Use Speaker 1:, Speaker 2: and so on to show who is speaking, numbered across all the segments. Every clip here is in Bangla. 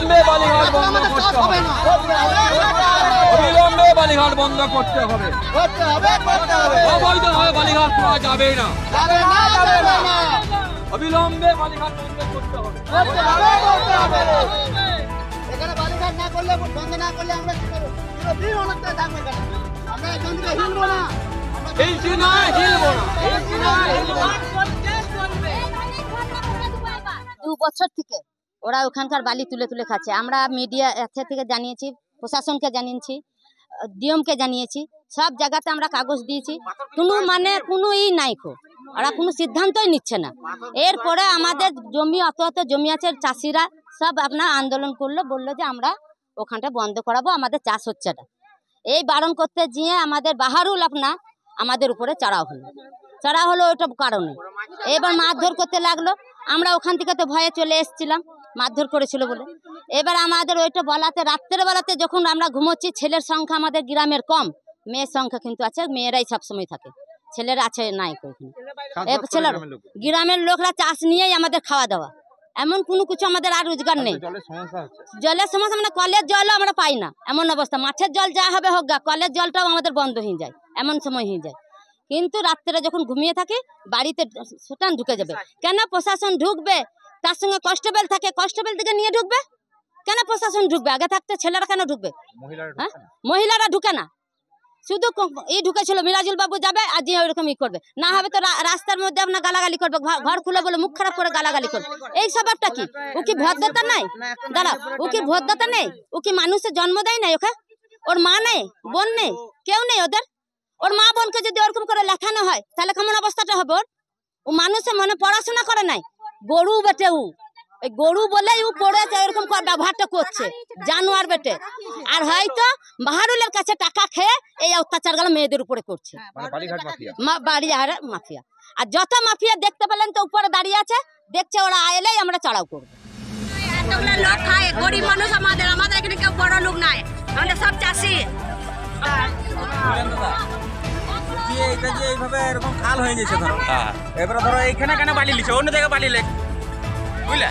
Speaker 1: অবিলম্বে বালিঘাট বন্ধ করতে হবে। অবিলম্বে বালিঘাট বন্ধ করতে হবে। অবৈধভাবে বালিঘাট করা যাবে না। অবিলম্বে বালিঘাট বন্ধ করতে হবে।
Speaker 2: এখানে বালিঘাট না করলে, বন্ধ না করলে আমরা চিরদিন অনেকটা থাকবে। আমরা এখান থেকে হিলবো না।
Speaker 1: হিলছি না, হিলবো না।
Speaker 3: 2 বছর থেকে ওরা ওখানকার বালি তুলে তুলে খাচ্ছে। আমরা মিডিয়া থেকে জানিয়েছি, প্রশাসনকে জানিয়েছি, ডিএমকে জানিয়েছি, সব জায়গাতে আমরা কাগজ দিয়েছি। কোনো নাই খো, ওরা কোনো সিদ্ধান্তই নিচ্ছে না। এরপরে আমাদের জমি অত জমি আছে, চাষিরা সব আপনার আন্দোলন করলো, বললো যে আমরা ওখানটা বন্ধ করাবো, আমাদের চাষ হচ্ছে না। এই বারণ করতে গিয়ে আমাদের বাহারুল আমাদের উপরে চড়া হলো ওইটা কারণে। এবার মারধর করতে লাগলো। আমরা ওখান থেকে তো ভয়ে চলে এসেছিলাম, মারধর করেছিল বলে। এবার আমাদের ওইটা বলাতে, রাত্রের বেলাতে যখন আমরা ঘুমোচ্ছি, ছেলের সংখ্যা আমাদের গ্রামের কম, মেয়ের সংখ্যা কিন্তু আছে। মেয়েরাই সবসময় থাকে, ছেলেরা আছে নাই। ছেলের গ্রামের লোকরা চাষ নিয়েই আমাদের খাওয়া দাওয়া, এমন কোনো কিছু আমাদের আর রোজগার নেই। জলের সমস্যা, মানে কলের জলও আমরা পাই না, এমন অবস্থা। মাছের জল যা হবে হোক গা, কলের জলটাও আমাদের বন্ধ হয়ে যায়, এমন সময় হয়ে যায়। কিন্তু রাত্রে যখন ঘুমিয়ে থাকি, বাড়িতে সুটান ঢুকে যাবে। কেন প্রশাসন ঢুকবে? তার সঙ্গে কনস্টেবল থাকে, কনস্টেবল থেকে নিয়ে ঢুকবে। কেন প্রশাসন ঢুকবে? আগে থাকতে ছেলেরা কেন ঢুকবে? হ্যাঁ, মহিলারা ঢুকে না, শুধু ঢুকেছিল। মিরাজুল বাবু যাবে আর দিয়ে ওইরকম করবে, না হবে তো রাস্তার মধ্যে আপনার গালাগালি করবে, ঘর খুলে বলে মুখ খারাপ করে গালাগালি করবে। এই স্বভাবটা কি? ও কি ভদ্রতা নাই? দাঁড়া, ও কি ভদ্রতা নেই? ও কি মানুষের জন্ম দেয় নাই? ওকে ওর মা নেই, বোন নেই, কেউ নেই ওদের। ওর মা বোনকে যদি ওরকম করে লেখানো হয়, তাহলে কেমন অবস্থাটা হবে ওর? ও মানুষের মনে পড়াশোনা করে নাই, গরু বেটে। ওই গরু বলে ও পড়েছে, এরকম ব্যবহারটা করছে, জানোয়ার বেটে। আর হয়তো বাহারুলের কাছে টাকা খেয়ে এই অত্যাচারগুলো মেয়েদের উপরে করছে, বাড়ি মাফিয়া। আর যত মাফিয়া দেখতে পেলেন তো উপরে দাঁড়িয়ে আছে, দেখছে ওরা আইলেই আমরা চড়াও করবো।
Speaker 4: লোক খায়, গরিব মানুষ আমাদের এখানে কেউ বড় লোক নাই, আমাদের সব চাষি।
Speaker 5: এইভাবে এরকম খাল হয়ে গেছে, ধরো এবারে ধরো এইখানে কেন বালি লিছে, অন্য জায়গায় বালি লেখ, বুঝলে?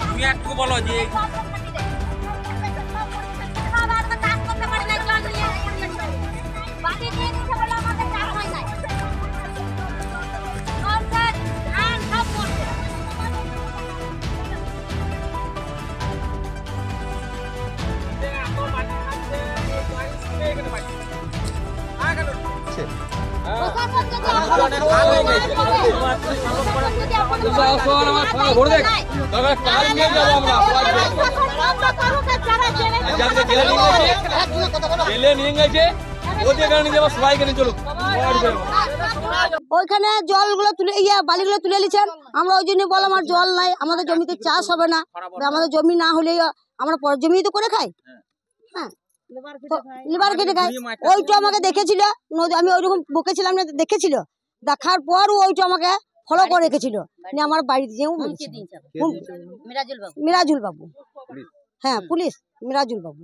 Speaker 5: তুমি একটু বলো যে
Speaker 3: ওইখানে জলগুলো তুলে বালিগুলো তুলে নিচ্ছেন। আমরা ওই জন্য বললাম আর জল নাই, আমাদের জমিতে চাষ হবে না। আমাদের জমি না হলে আমরা জমি তো করে খাই। হ্যাঁ, লিভার কেটে খাই। ওইটা আমাকে দেখেছিল, আমি ওইরকম বকেছিলাম না, দেখেছিল। দেখার পর ওইটা আমাকে ফলো করে রেখেছিল, আমার বাড়িতে যেও মিরাজুল বাবু। হ্যাঁ, পুলিশ মিরাজুল বাবু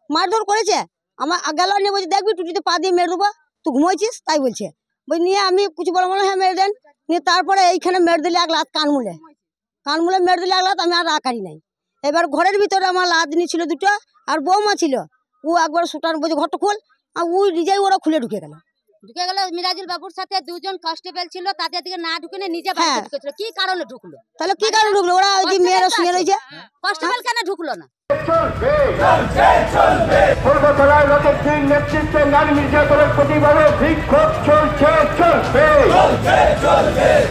Speaker 3: মারধর করেছে। আমার গেল নিয়ে বলছে, দেখবি টুটিতে পা দিয়ে মেরে দেবো, তুই ঘুমাইছিস তাই বলছে। নিয়ে আমি কিছু বললাম, হ্যাঁ মেরে দেন। নিয়ে তারপরে এইখানে মেরে দিলে 1 লাত কানমূলে মেরে দিলে 1 লাত। আমি আর রাখারি নাই। এবার ঘরের ভিতরে আমার লাদনি ছিল 2টা, আর বৌমা ছিল। ও একবার সুটান বলছে ঘরটা খোল, আর ও নিজেই ওরা খুলে ঢুকে গেল। মিরাজুল বাবুর সাথে 2 জন কনস্টেবল ছিল, তাদের দিকে না ঢুকে নিজে বাড়িতে ঢুকেছিল। কি কারণে ঢুকলো? তাহলে কি কারণে ঢুকলো? ওরা ওই যে মেয়েরা শুয়ে রয়েছে, কনস্টেবল কেন ঢুকলো না?
Speaker 6: নেতৃত্বে নারী নির্যাতনের প্রতিবাদে বিক্ষোভ চলছে, চলবে।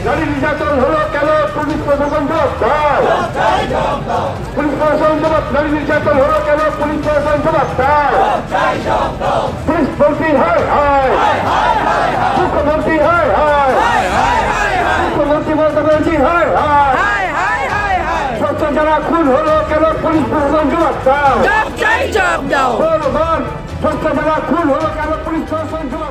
Speaker 6: নারী নির্যাতন হলো কেন? পুলিশ প্রশাসন জবাব দাও। পুলিশ প্রশাসন জবাব। নারী নির্যাতন হলো কেন? পুলিশ প্রশাসন জবাব দাও। পুলিশ মন্ত্রী হয় মুখ্যমন্ত্রী হয় মুখ্যমন্ত্রী মমতা ব্যানার্জি হয়। যারা খুন হলো কেন? পুলিশ প্রশাসন জবাব দাও। যারা খুন হলো কেন? পুলিশ প্রশাসন জবাব